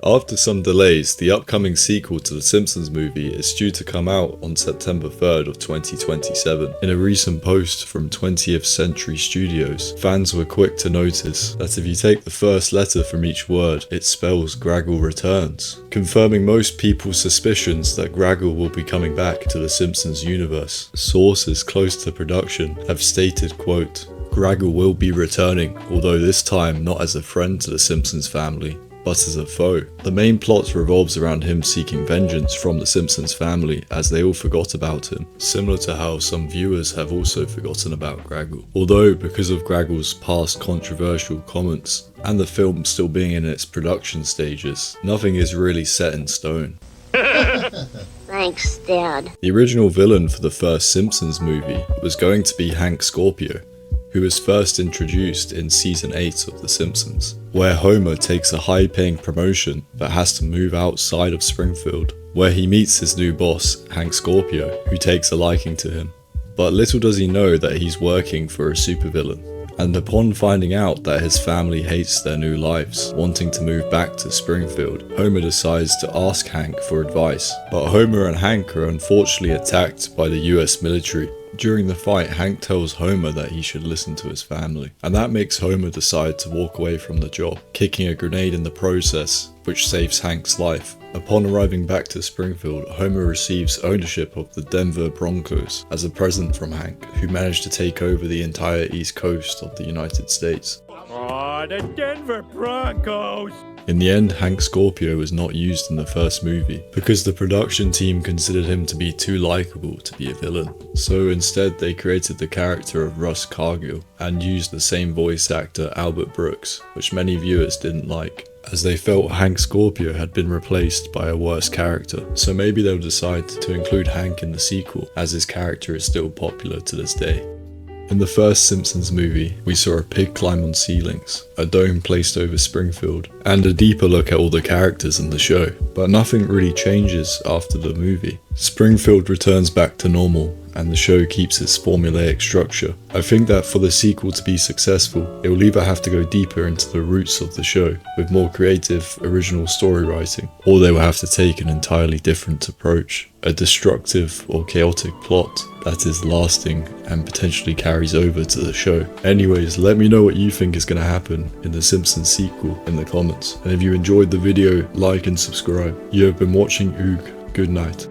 After some delays, the upcoming sequel to the Simpsons movie is due to come out on September 3rd of 2027. In a recent post from 20th Century Studios, fans were quick to notice that if you take the first letter from each word, it spells Graggle returns, confirming most people's suspicions that Graggle will be coming back to the Simpsons universe. Sources close to production have stated, quote, "Graggle will be returning, although this time not as a friend to the Simpsons family, but as a foe." The main plot revolves around him seeking vengeance from the Simpsons family as they all forgot about him, similar to how some viewers have also forgotten about Graggle. Although, because of Graggle's past controversial comments, and the film still being in its production stages, nothing is really set in stone. Thanks, Dad. The original villain for the first Simpsons movie was going to be Hank Scorpio, who was first introduced in season 8 of The Simpsons, where Homer takes a high-paying promotion but has to move outside of Springfield, where he meets his new boss, Hank Scorpio, who takes a liking to him. But little does he know that he's working for a supervillain, and upon finding out that his family hates their new lives, wanting to move back to Springfield, Homer decides to ask Hank for advice. But Homer and Hank are unfortunately attacked by the US military. During the fight, Hank tells Homer that he should listen to his family, and that makes Homer decide to walk away from the job, kicking a grenade in the process, which saves Hank's life. Upon arriving back to Springfield, Homer receives ownership of the Denver Broncos as a present from Hank, who managed to take over the entire east coast of the United States. Aw, the Denver Broncos! In the end, Hank Scorpio was not used in the first movie, because the production team considered him to be too likable to be a villain. So instead they created the character of Russ Cargill, and used the same voice actor Albert Brooks, which many viewers didn't like, as they felt Hank Scorpio had been replaced by a worse character. So maybe they'll decide to include Hank in the sequel, as his character is still popular to this day. In the first Simpsons movie, we saw a pig climb on ceilings, a dome placed over Springfield, and a deeper look at all the characters in the show. But nothing really changes after the movie. Springfield returns back to normal, and the show keeps its formulaic structure. I think that for the sequel to be successful, it will either have to go deeper into the roots of the show, with more creative, original story writing, or they will have to take an entirely different approach, a destructive or chaotic plot that is lasting and potentially carries over to the show. Anyways, let me know what you think is going to happen in the Simpsons sequel in the comments, and if you enjoyed the video, like and subscribe. You have been watching OOG. Good night.